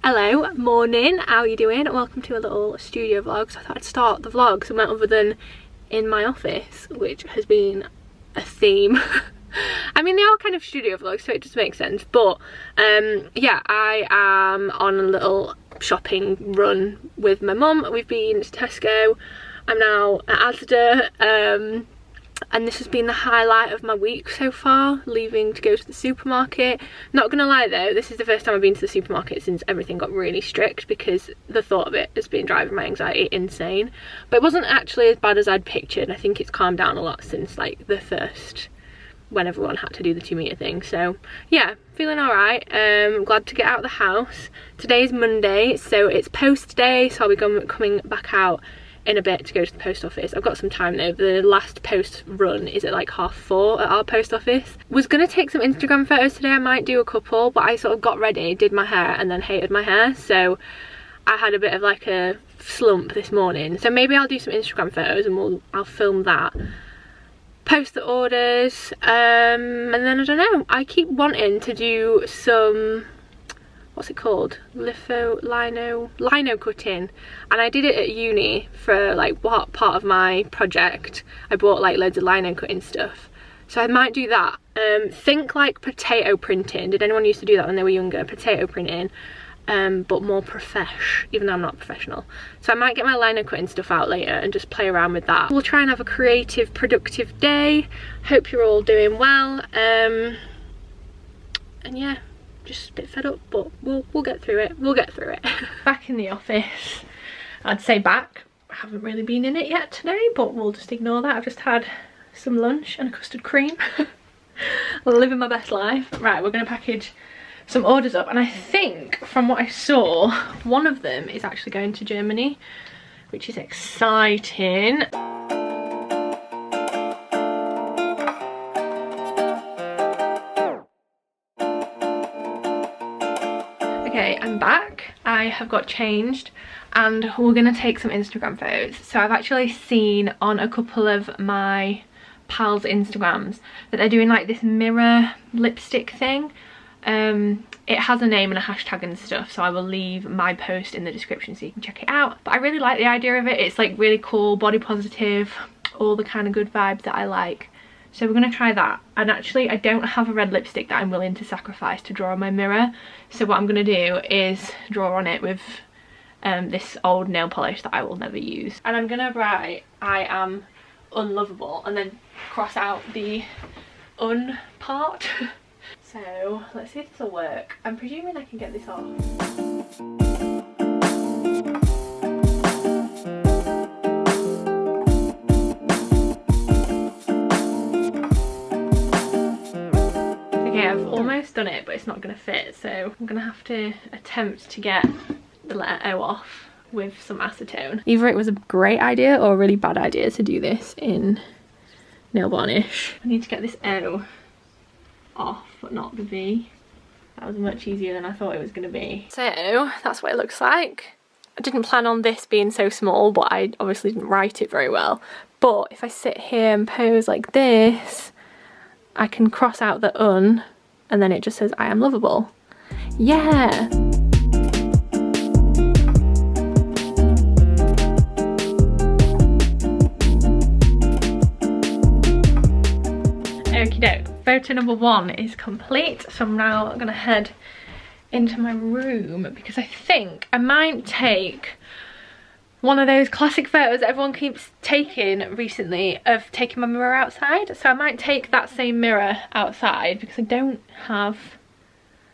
Hello, morning, how are you doing? Welcome to a little studio vlog. So I thought I'd start the vlog somewhere other than in my office, which has been a theme. I mean, they are kind of studio vlogs, so it just makes sense. But yeah, I am on a little shopping run with my mum. We've been to Tesco. I'm now at Asda. And this has been the highlight of my week so far, leaving to go to the supermarket. Not gonna lie though, this is the first time I've been to the supermarket since everything got really strict, because the thought of it has been driving my anxiety insane. But it wasn't actually as bad as I'd pictured. I think it's calmed down a lot since like the first, when everyone had to do the 2 metre thing. So yeah, feeling alright. I'm glad to get out of the house. Today's Monday, so it's post day, so I'll be coming back out in a bit to go to the post office. I've got some time though. The last post run is at like 4:30 at our post office. Was gonna take some Instagram photos today. I might do a couple, but I sort of got ready, did my hair, and then hated my hair, so I had a bit of like a slump this morning. So maybe I'll do some Instagram photos and I'll film that, post the orders, and then I don't know, I keep wanting to do some, what's it called, lino cutting, and I did it at uni for like what part of my project. I bought like loads of lino cutting stuff, so I might do that. Think like potato printing. Did anyone used to do that when they were younger? Potato printing, but more profesh, even though I'm not professional. So I might get my lino cutting stuff out later and just play around with that. We'll try and have a creative, productive day. Hope you're all doing well, and yeah, just a bit fed up, but we'll get through it. We'll get through it. Back in the office. I'd say back. I haven't really been in it yet today, but we'll just ignore that. I've just had some lunch and a custard cream. Living my best life. Right, we're gonna package some orders up, and I think from what I saw, one of them is actually going to Germany, which is exciting. Okay, I'm back. I have got changed and we're gonna take some Instagram photos. So I've actually seen on a couple of my pals' Instagrams that they're doing like this mirror lipstick thing. It has a name and a hashtag and stuff, so I will leave my post in the description so you can check it out. But I really like the idea of it. It's like really cool, body positive, all the kind of good vibes that I like. So we're gonna try that. And actually I don't have a red lipstick that I'm willing to sacrifice to draw on my mirror. So what I'm gonna do is draw on it with this old nail polish that I will never use. And I'm gonna write, I am unlovable, and then cross out the un part. So let's see if this will work. I'm presuming I can get this off. Okay, I've almost done it, but it's not going to fit, so I'm going to have to attempt to get the letter O off with some acetone. Either it was a great idea or a really bad idea to do this in nail varnish. I need to get this O off, but not the V. That was much easier than I thought it was going to be. So that's what it looks like. I didn't plan on this being so small, but I obviously didn't write it very well. But if I sit here and pose like this, I can cross out the un, and then it just says I am lovable. Yeah! Okie doke. Photo number 1 is complete, so I'm now gonna head into my room because I think I might take one of those classic photos that everyone keeps taking recently of taking my mirror outside. So I might take that same mirror outside because I don't have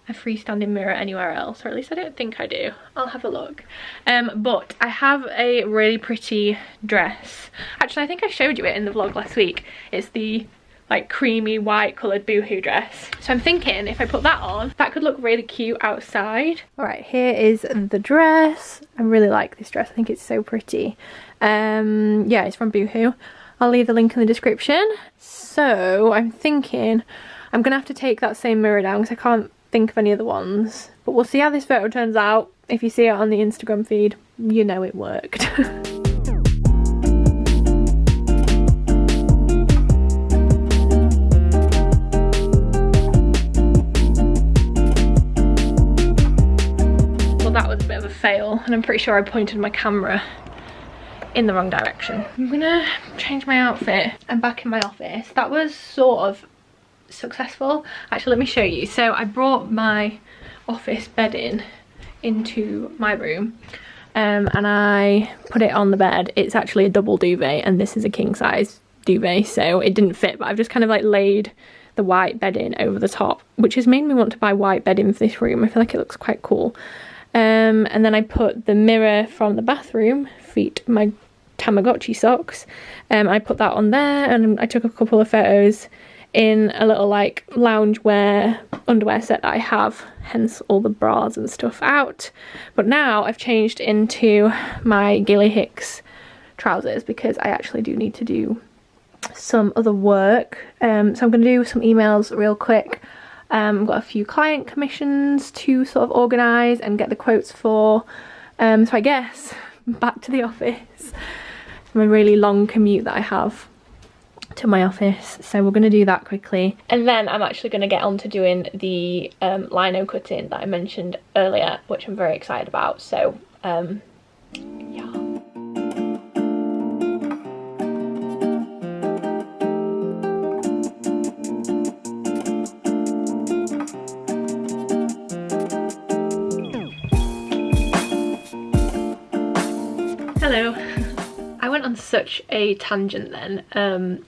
a freestanding mirror anywhere else, or at least I don't think I do. I'll have a look. But I have a really pretty dress. Actually, I think I showed you it in the vlog last week. It's the like creamy white coloured boohoo dress. So I'm thinking if I put that on, that could look really cute outside. All right, here is the dress. I really like this dress. I think it's so pretty. Yeah, it's from Boohoo. I'll leave the link in the description. So I'm thinking I'm gonna have to take that same mirror down because I can't think of any other ones. But we'll see how this photo turns out. If you see it on the Instagram feed, you know it worked. that was a bit of a fail, and I'm pretty sure I pointed my camera in the wrong direction. I'm gonna change my outfit. I'm back in my office. That was sort of successful. Actually, let me show you. So I brought my office bed into my room, and I put it on the bed. It's actually a double duvet, and this is a king size duvet, so it didn't fit, but I've just kind of like laid the white bedding over the top, which has made me want to buy white bedding for this room. I feel like it looks quite cool. And then I put the mirror from the bathroom, my Tamagotchi socks, I put that on there, and I took a couple of photos in a little like loungewear underwear set that I have, hence all the bras and stuff out. But now I've changed into my Gilly Hicks trousers because I actually do need to do some other work. So I'm going to do some emails real quick. I've got a few client commissions to sort of organise and get the quotes for. So I guess back to the office. My really long commute that I have to my office, so we're going to do that quickly, and then I'm actually going to get on to doing the lino cutting that I mentioned earlier, which I'm very excited about. So yeah. Hello. I went on such a tangent then.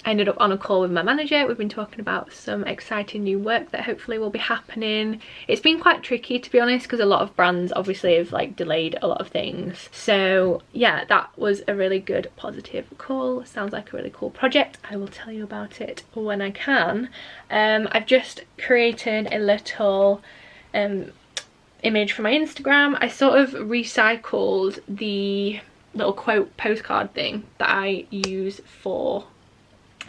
I ended up on a call with my manager. We've been talking about some exciting new work that hopefully will be happening. It's been quite tricky, to be honest, because a lot of brands obviously have like delayed a lot of things. So yeah, that was a really good positive call. Sounds like a really cool project. I will tell you about it when I can. I've just created a little image for my Instagram. I sort of recycled the little quote postcard thing that I use for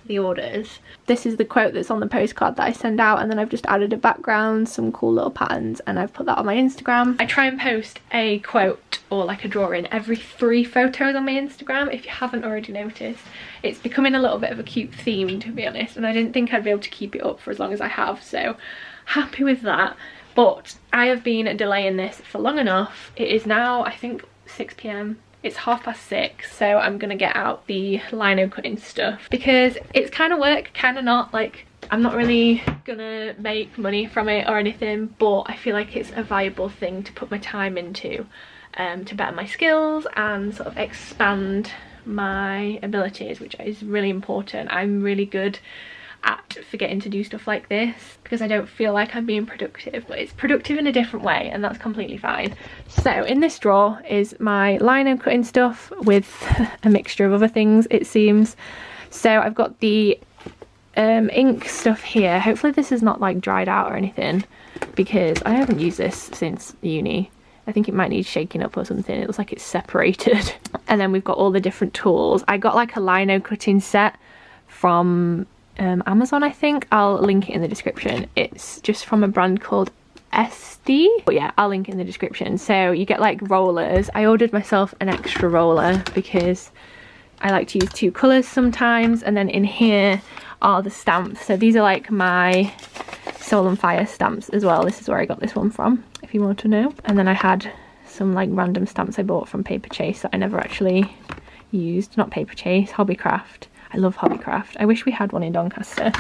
the orders. This is the quote that's on the postcard that I send out, and then I've just added a background, some cool little patterns, and I've put that on my Instagram. I try and post a quote or like a drawing every 3 photos on my Instagram, if you haven't already noticed. It's becoming a little bit of a cute theme, to be honest, and I didn't think I'd be able to keep it up for as long as I have, so happy with that. But I have been delaying this for long enough. It is now, I think, 6 p.m. It's 6:30, so I'm gonna get out the lino cutting stuff because it's kind of work, kind of not. Like, I'm not really gonna make money from it or anything, but I feel like it's a viable thing to put my time into, to better my skills and sort of expand my abilities, which is really important. I'm really good at forgetting to do stuff like this because I don't feel like I'm being productive, but it's productive in a different way, and that's completely fine. So in this drawer is my lino cutting stuff with a mixture of other things, it seems. So I've got the ink stuff here. Hopefully this is not like dried out or anything because I haven't used this since uni. I think it might need shaking up or something. It looks like it's separated. And then we've got all the different tools. I got like a lino cutting set from Amazon, I think. I'll link it in the description. It's just from a brand called SD, but yeah, I'll link it in the description. So you get like rollers. I ordered myself an extra roller because I like to use 2 colours sometimes. And then in here are the stamps. So these are like my Soul and Fire stamps as well. This is where I got this one from, if you want to know. And then I had some like random stamps I bought from Paper Chase that I never actually used. Not Paper Chase, Hobbycraft. I love Hobbycraft. I wish we had one in Doncaster.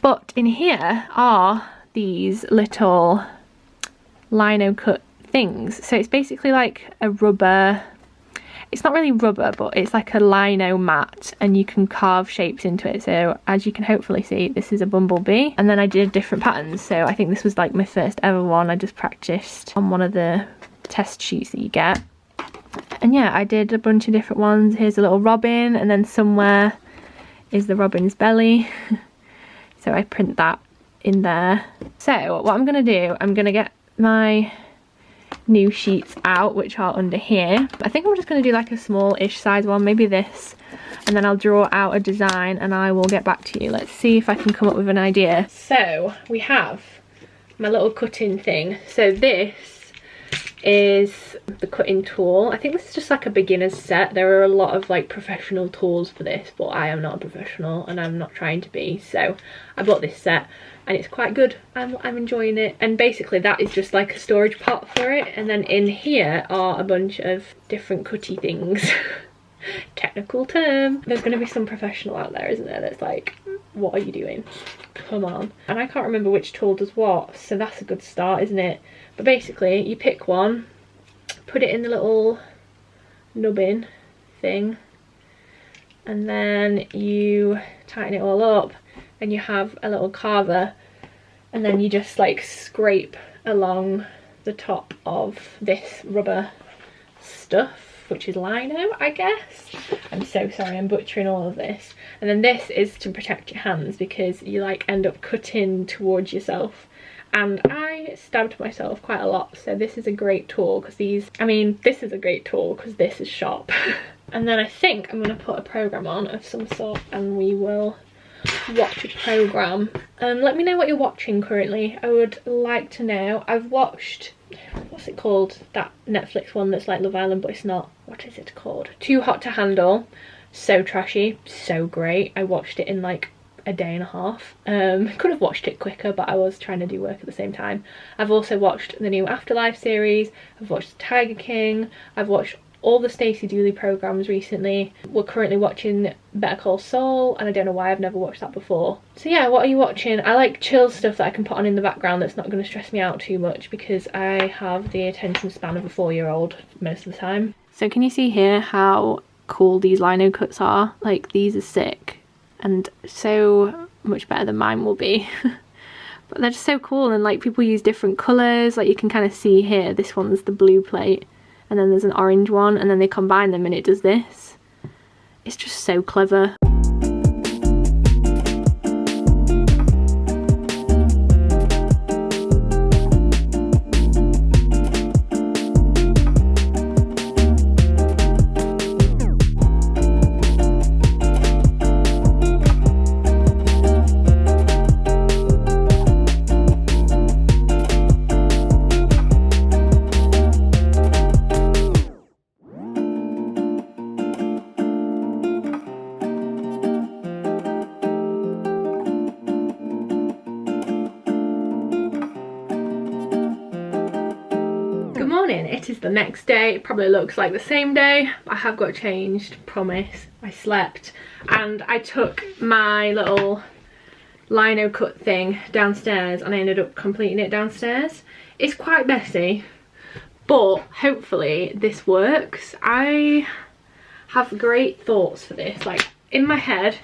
But in here are these little lino cut things. So it's basically like a rubber, it's not really rubber, but it's like a lino mat, and you can carve shapes into it. So as you can hopefully see, this is a bumblebee, and then I did different patterns. So I think this was like my first ever one. I just practiced on one of the test sheets that you get. And yeah, I did a bunch of different ones. Here's a little robin, and then somewhere is the robin's belly. So I print that in there. So what I'm gonna do, I'm gonna get my new sheets out, which are under here. I think I'm just gonna do like a small-ish size one, maybe this, and then I'll draw out a design and I will get back to you. Let's see if I can come up with an idea. So we have my little cutting thing. So this is the cutting tool. I think this is just like a beginner's set. There are a lot of like professional tools for this, but I am not a professional and I'm not trying to be, so I bought this set and it's quite good. I'm enjoying it. And basically that is just like a storage pot for it, and then in here are a bunch of different cutty things. Technical term. There's going to be some professional out there, isn't there, that's like, what are you doing? Come on. And I can't remember which tool does what, so that's a good start, isn't it? But basically you pick one, put it in the little nubbin thing, and then you tighten it all up and you have a little carver, and then you just like scrape along the top of this rubber stuff, which is lino, I guess. I'm so sorry, I'm butchering all of this. And then this is to protect your hands, because you like end up cutting towards yourself, and I stabbed myself quite a lot, so this is a great tool because this is a great tool because this is sharp. And then I think I'm going to put a program on of some sort and we will watch a program. Let me know what you're watching currently. I would like to know. I've watched, what's it called, that Netflix one that's like Love Island but it's not. What is it called? Too Hot to Handle. So trashy, so great. I watched it in like a day and a half. Could have watched it quicker, but I was trying to do work at the same time. I've also watched the new Afterlife series. I've watched Tiger King. I've watched all the Stacey Dooley programs recently. We're currently watching Better Call Saul, and I don't know why I've never watched that before. So yeah, what are you watching? I like chill stuff that I can put on in the background that's not going to stress me out too much, because I have the attention span of a 4-year-old most of the time. So can you see here how cool these lino cuts are? Like, these are sick and so much better than mine will be. But they're just so cool, and like people use different colours. Like you can kind of see here, this one's the blue plate and then there's an orange one, and then they combine them and it does this. It's just so clever. It is the next day. It probably looks like the same day. I have got changed, promise. I slept and I took my little lino cut thing downstairs and I ended up completing it downstairs. It's quite messy, but hopefully this works. I have great thoughts for this. Like, in my head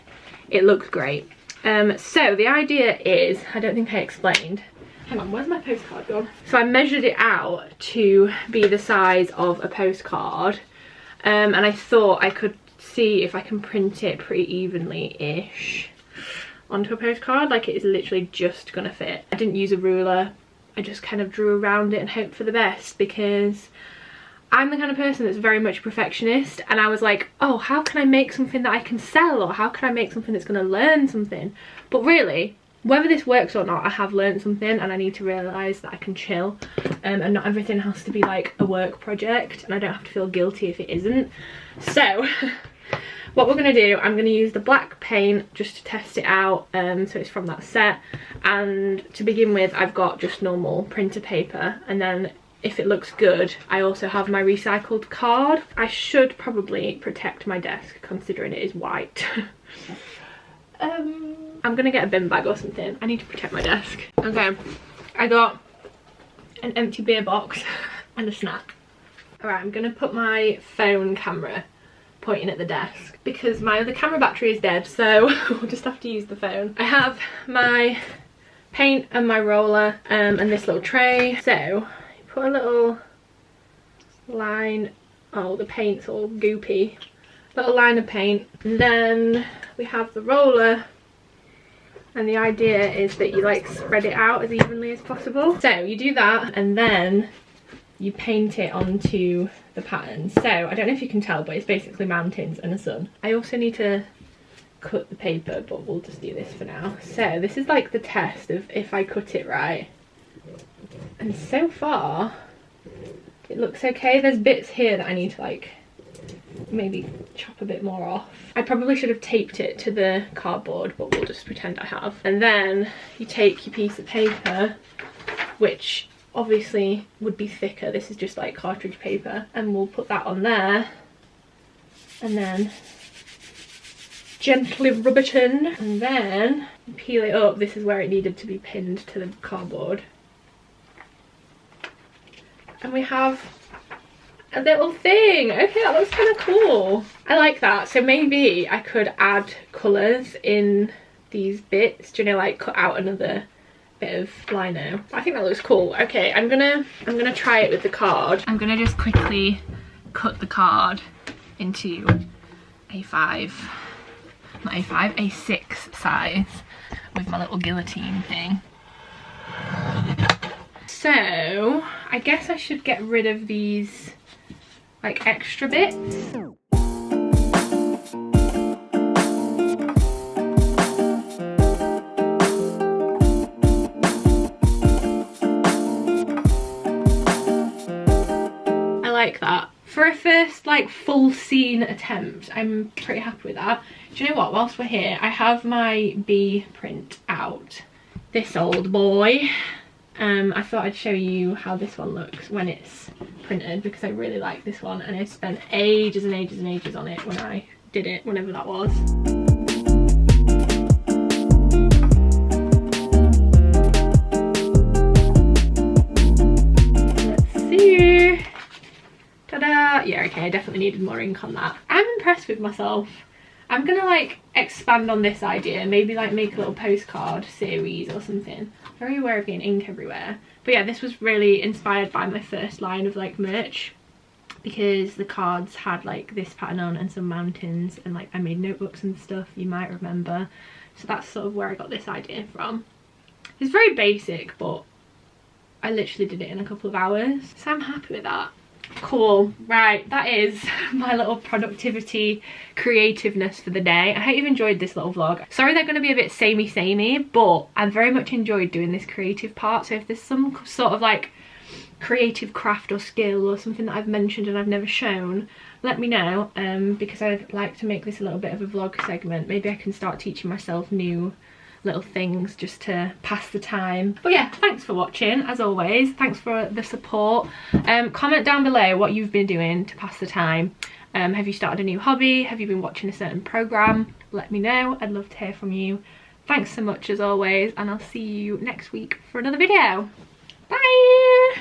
it looks great. So the idea is, I don't think I explained. Hang on, where's my postcard gone? So I measured it out to be the size of a postcard, and I thought I could see if I can print it pretty evenly-ish onto a postcard. Like, it is literally just gonna fit. I didn't use a ruler, I just kind of drew around it and hoped for the best, because I'm the kind of person that's very much a perfectionist, and I was like, oh, how can I make something that I can sell, or how can I make something that's gonna learn something? But really, whether this works or not, I have learned something, and I need to realise that I can chill, and not everything has to be like a work project, and I don't have to feel guilty if it isn't. So what we're going to do, I'm going to use the black paint just to test it out, so it's from that set, and to begin with I've got just normal printer paper, and then if it looks good I also have my recycled card. I should probably protect my desk considering it is white. I'm gonna get a bin bag or something. I need to protect my desk. Okay, I got an empty beer box and a snack. Alright, I'm gonna put my phone camera pointing at the desk because my other camera battery is dead, so we'll just have to use the phone. I have my paint and my roller and this little tray. So you put a little line, oh the paint's all goopy, little line of paint, and then we have the roller, and the idea is that you like spread it out as evenly as possible. So you do that and then you paint it onto the pattern. So I don't know if you can tell, but it's basically mountains and a sun. I also need to cut the paper, but we'll just do this for now. So this is like the test of if I cut it right, and so far it looks okay. There's bits here that I need to like maybe chop a bit more off. I probably should have taped it to the cardboard, but we'll just pretend I have. And then you take your piece of paper, which obviously would be thicker. This is just like cartridge paper, and we'll put that on there and then gently rub it in, and then peel it up. This is where it needed to be pinned to the cardboard, and we have a little thing. Okay, that looks kind of cool. I like that. So maybe I could add colours in these bits, do you know, like cut out another bit of lino. I think that looks cool. Okay, I'm gonna try it with the card. I'm gonna just quickly cut the card into A5, not A5, A6 size with my little guillotine thing. So I guess I should get rid of these like extra bits. I like that. For a first like full scene attempt, I'm pretty happy with that. Do you know what, whilst we're here, I have my B print out. This old boy. I thought I'd show you how this one looks when it's printed, because I really like this one, and I spent ages and ages and ages on it when I did it, whenever that was. Let's see. Ta-da! Yeah, okay, I definitely needed more ink on that. I'm impressed with myself. I'm gonna like expand on this idea, maybe like make a little postcard series or something. Very aware of getting ink everywhere. But yeah, this was really inspired by my first line of like merch, because the cards had like this pattern on and some mountains, and like I made notebooks and stuff, you might remember. So that's sort of where I got this idea from. It's very basic, but I literally did it in a couple of hours. So I'm happy with that. Cool. Right, that is my little productivity creativeness for the day. I hope you've enjoyed this little vlog. Sorry they're going to be a bit samey, but I very much enjoyed doing this creative part. So if there's some sort of like creative craft or skill or something that I've mentioned and I've never shown, let me know, because I'd like to make this a little bit of a vlog segment. Maybe I can start teaching myself new little things just to pass the time. But yeah, thanks for watching as always. Thanks for the support. Comment down below what you've been doing to pass the time. Have you started a new hobby? Have you been watching a certain program? Let me know. I'd love to hear from you. Thanks so much as always, and I'll see you next week for another video. Bye.